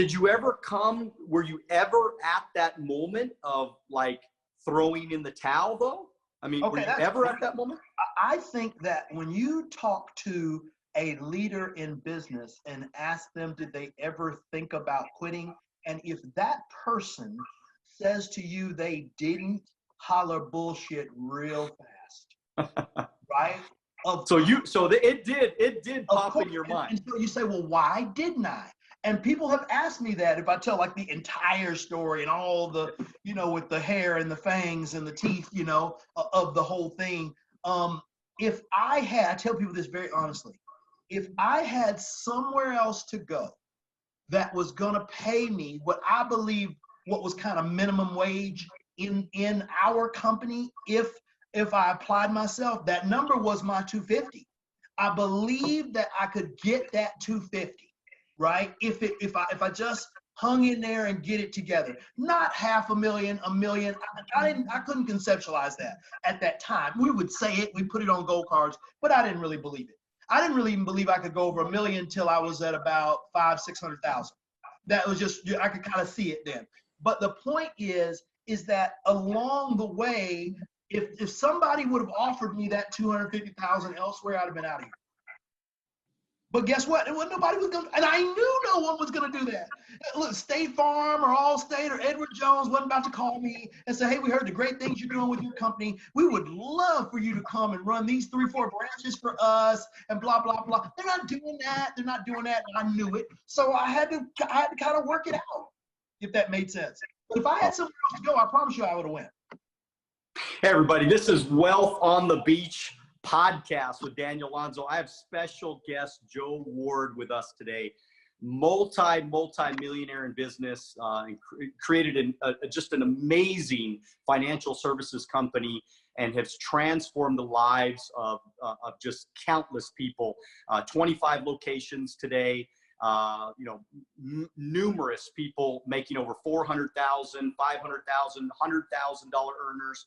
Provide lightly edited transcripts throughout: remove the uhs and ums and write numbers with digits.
did you ever were you ever at that moment of like throwing in the towel though? I mean, were you ever at that moment? I think that when you talk to a leader in business and ask them, did they ever think about quitting? And if that person says to you they didn't, holler bullshit real fast, right? It did pop in your mind. And so you say, well, why didn't I? And people have asked me that if I tell like the entire story and all the, you know, with the hair and the fangs and the teeth, you know, of the whole thing. If I tell people this very honestly, if I had somewhere else to go that was going to pay me what I believe what was kind of minimum wage in our company, if I applied myself, that number was my 250. I believe that I could get that 250. Right? If I just hung in there and get it together, not $500,000, $1 million. I couldn't conceptualize that at that time. We would say it, we put it on gold cards, but I didn't really believe it. I didn't really even believe I could go over $1 million till I was at about 500,000-600,000. That was just, I could kind of see it then. But the point is that along the way, if somebody would have offered me that 250,000 elsewhere, I'd have been out of here. But guess what? Nobody was going to, and I knew no one was going to do that. Look, State Farm or Allstate or Edward Jones wasn't about to call me and say, hey, we heard the great things you're doing with your company. We would love for you to come and run these 3-4 branches for us and blah, blah, blah. They're not doing that. They're not doing that. And I knew it. So I had to kind of work it out, if that made sense. But if I had somewhere else to go, I promise you I would have went. Hey, everybody, this is Wealth on the Beach podcast with Daniel Alonzo. I have special guest Joe Ward with us today, multi-millionaire in business, and created just an amazing financial services company and has transformed the lives of just countless people. 25 locations today. Numerous people making over $400,000, $500,000, $100,000 earners.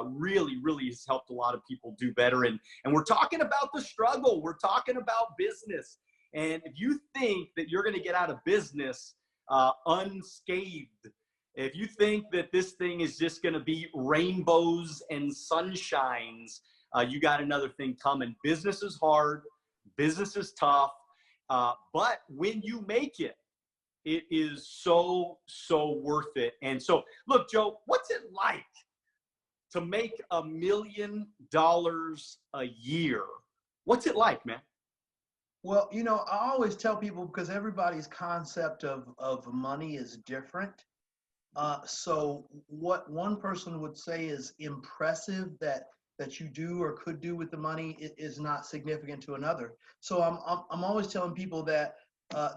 Really has helped a lot of people do better. And we're talking about the struggle. We're talking about business. And if you think that you're going to get out of business unscathed, if you think that this thing is just going to be rainbows and sunshines, you got another thing coming. Business is hard. Business is tough. But when you make it, it is so worth it. And so, look, Joe, what's it like to make $1 million a year? What's it like, man? Well, you know, I always tell people, because everybody's concept of money is different. So what one person would say is impressive that you do or could do with the money is not significant to another. So I'm always telling people that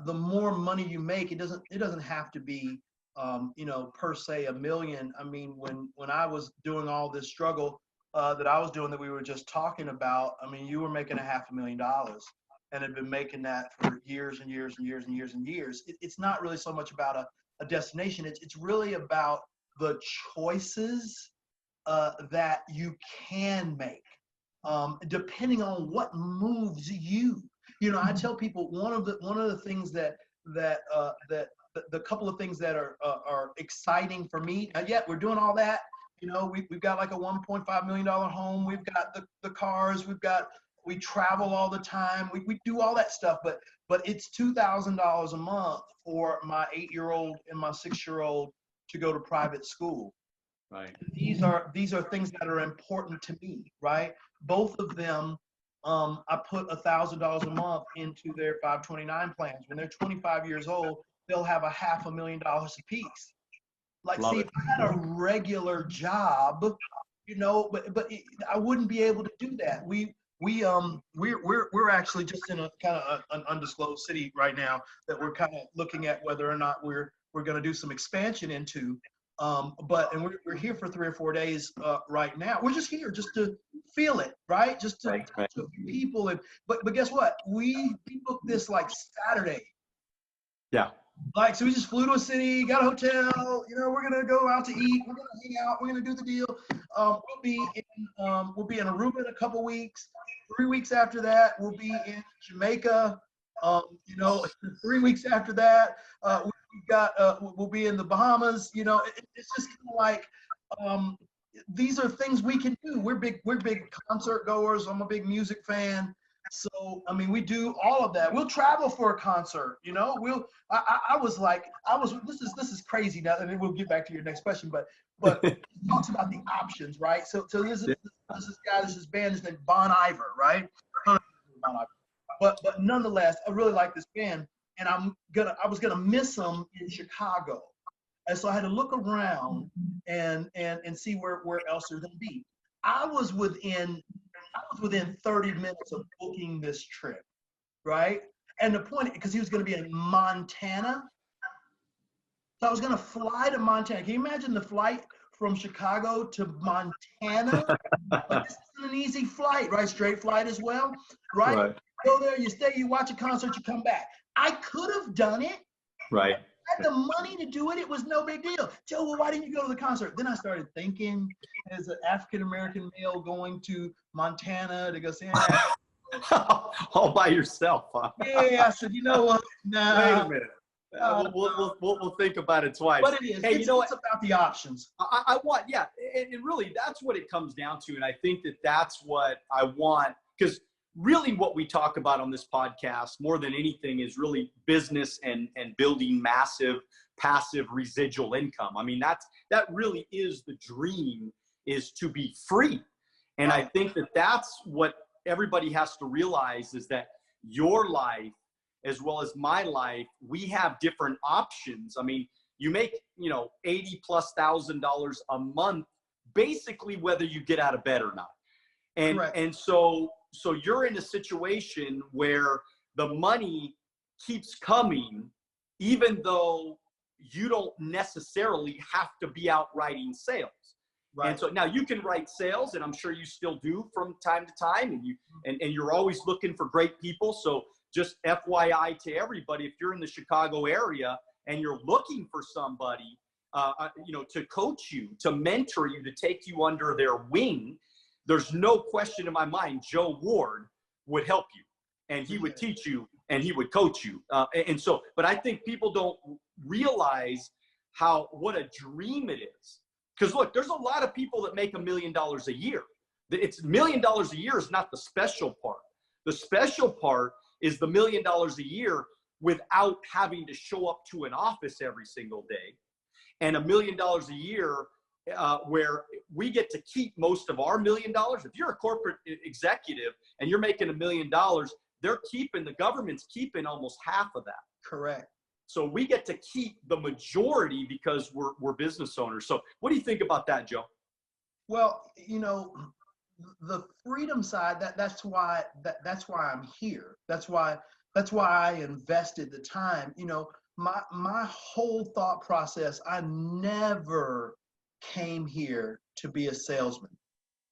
the more money you make, it doesn't have to be per se $1 million. I mean, when I was doing all this struggle that I was doing that we were just talking about, I mean, you were making $500,000 and had been making that for years and years and years and years and years. It's not really so much about a destination. It's really about the choices that you can make, depending on what moves you. You know, I tell people one of the things that the couple of things that are exciting for me. Yet we're doing all that. You know, we've got like a $1.5 million home. We've got the cars. We travel all the time. We do all that stuff. But it's $2,000 a month for my 8-year-old and my 6-year-old to go to private school. Right. These are things that are important to me, right? Both of them, I put $1,000 a month into their 529 plans. When they're 25 years old, they'll have $500,000 apiece. Like, Love see, it. if I had a regular job, you know, but I wouldn't be able to do that. We're actually just in a kind of an undisclosed city right now that we're kind of looking at whether or not we're going to do some expansion into. But we're here for 3 or 4 days right now. We're just here just to feel it, right? Just to talk to people. But guess what? We booked this like Saturday. Yeah. Like, so we just flew to a city, got a hotel. You know, we're gonna go out to eat. We're gonna hang out. We're gonna do the deal. We'll be in Aruba in a couple weeks. 3 weeks after that, we'll be in Jamaica. 3 weeks after that, we'll we've got, we'll be in the Bahamas. You know, it's just kind of like, these are things we can do. We're big concert goers. I'm a big music fan. So, I mean, we do all of that. We'll travel for a concert, you know, I was like, this is crazy now, and then we'll get back to your next question, but it talks about the options, right? So there's this band, his name Bon Iver, right? Bon Iver. But nonetheless, I really like this band, and I was gonna miss them in Chicago. And so I had to look around and see where else they're gonna be. I was within 30 minutes of booking this trip, right? And the point, because he was going to be in Montana, so I was going to fly to Montana. Can you imagine the flight from Chicago to Montana? Like, this isn't an easy flight, right? Straight flight as well, right? Right. Go there, you stay, you watch a concert, you come back. I could have done it. Right. I had the money to do it. It was no big deal. Joe, well, why didn't you go to the concert? Then I started thinking, as an African-American male going to Montana to go see all by yourself, huh? Yeah, I said, you know what? Nah. Wait a minute. We'll think about it twice. But it is. Hey, it's about the options. I want, yeah, and really that's what it comes down to. And I think that's what I want, because really what we talk about on this podcast more than anything is really business and building massive passive residual income. I mean, that really is the dream, is to be free. And I think that's what everybody has to realize, is that your life as well as my life, we have different options. I mean, you make, $80,000+ a month, basically whether you get out of bed or not. And so you're in a situation where the money keeps coming, even though you don't necessarily have to be out writing sales. Right. And so now you can write sales, and I'm sure you still do from time to time, and you're always looking for great people. So just FYI to everybody, if you're in the Chicago area and you're looking for somebody, to coach you, to mentor you, to take you under their wing, there's no question in my mind, Joe Ward would help you, and he would teach you, and he would coach you. But I think people don't realize what a dream it is. Because look, there's a lot of people that make $1 million a year. It's $1 million a year is not the special part. The special part is the $1 million a year without having to show up to an office every single day, and $1 million a year where we get to keep most of our $1 million. If you're a corporate executive and you're making $1 million, the government's keeping almost half of that. Correct. So we get to keep the majority because we're business owners. So what do you think about that, Joe? Well, the freedom side, that's why I'm here. That's why I invested the time. My whole thought process, I never came here to be a salesman.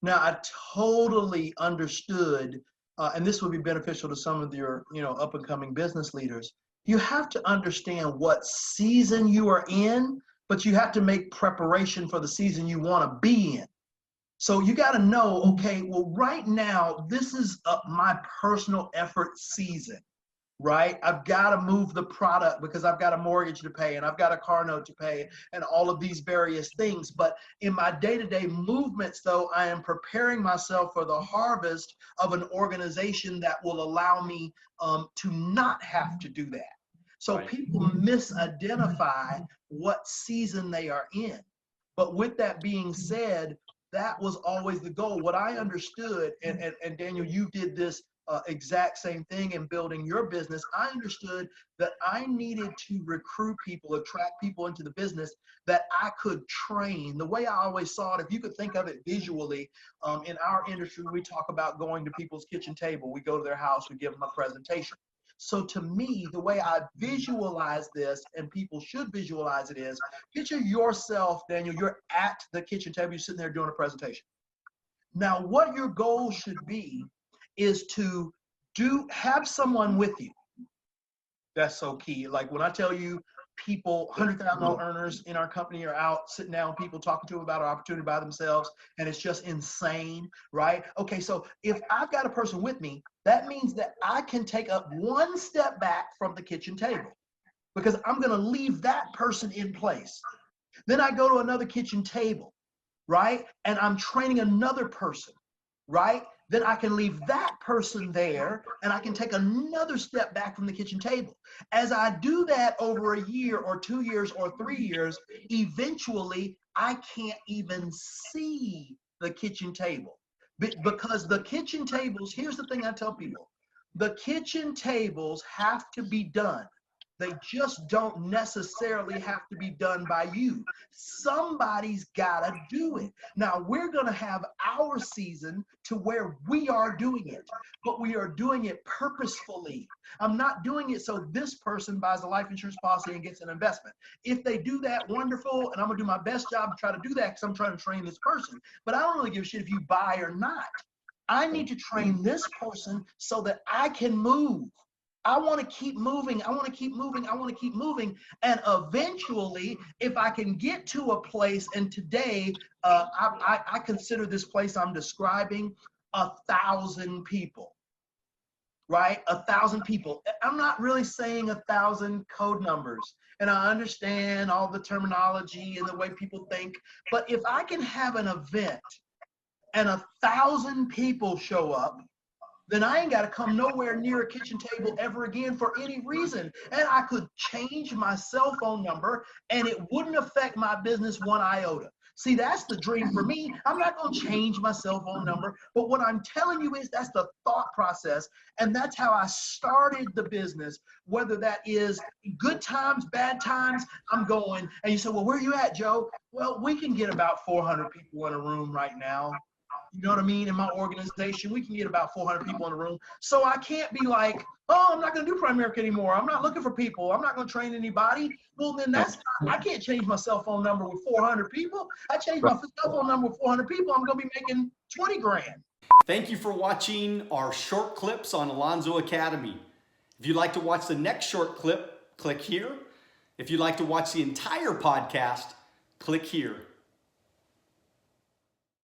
Now, I totally understood, and this would be beneficial to some of your, up and coming business leaders. You have to understand what season you are in, but you have to make preparation for the season you want to be in. So you got to know, okay, well, right now, this is my personal effort season, right? I've got to move the product because I've got a mortgage to pay, and I've got a car note to pay, and all of these various things. But in my day-to-day movements, though, I am preparing myself for the harvest of an organization that will allow me to not have to do that. So people misidentify what season they are in. But with that being said, that was always the goal. What I understood, and Daniel, you did this exact same thing in building your business. I understood that I needed to recruit people, attract people into the business that I could train. The way I always saw it, if you could think of it visually, in our industry, we talk about going to people's kitchen table. We go to their house, we give them a presentation. So to me, the way I visualize this, and people should visualize it, is picture yourself, Daniel, you're at the kitchen table, you're sitting there doing a presentation. Now, what your goal should be is to have someone with you. That's so key. Like when I tell you, people, $100,000 earners in our company are out sitting down, people talking to them about an opportunity by themselves, and it's just insane, right? Okay, so if I've got a person with me, that means that I can take up one step back from the kitchen table. because I'm going to leave that person in place. Then I go to another kitchen table, right? And I'm training another person, right? Then I can leave that person there and I can take another step back from the kitchen table. As I do that over a year or 2 years or 3 years, eventually I can't even see the kitchen table. Because the kitchen tables, here's the thing I tell people, the kitchen tables have to be done. They just don't necessarily have to be done by you. Somebody's got to do it. Now, we're going to have our season to where we are doing it, but we are doing it purposefully. I'm not doing it so this person buys a life insurance policy and gets an investment. If they do that, wonderful, and I'm going to do my best job to try to do that because I'm trying to train this person. But I don't really give a shit if you buy or not. I need to train this person so that I can move. I want to keep moving. I want to keep moving. I want to keep moving. And eventually, if I can get to a place, and today I consider this place I'm describing 1,000 people, right? 1,000 people. I'm not really saying 1,000 code numbers. And I understand all the terminology and the way people think. But if I can have an event and 1,000 people show up, then I ain't got to come nowhere near a kitchen table ever again for any reason. And I could change my cell phone number and it wouldn't affect my business one iota. See, that's the dream for me. I'm not going to change my cell phone number, but what I'm telling you is that's the thought process. And that's how I started the business, whether that is good times, bad times, I'm going. And you say, well, where are you at, Joe? Well, we can get about 400 people in a room right now. You know what I mean? In my organization, we can get about 400 people in the room. So I can't be like, oh, I'm not going to do Primerica anymore. I'm not looking for people. I'm not going to train anybody. Well, then I can't change my cell phone number with 400 people. I change my cell phone number with 400 people. I'm going to be making 20 grand. Thank you for watching our short clips on Alonzo Academy. If you'd like to watch the next short clip, click here. If you'd like to watch the entire podcast, click here.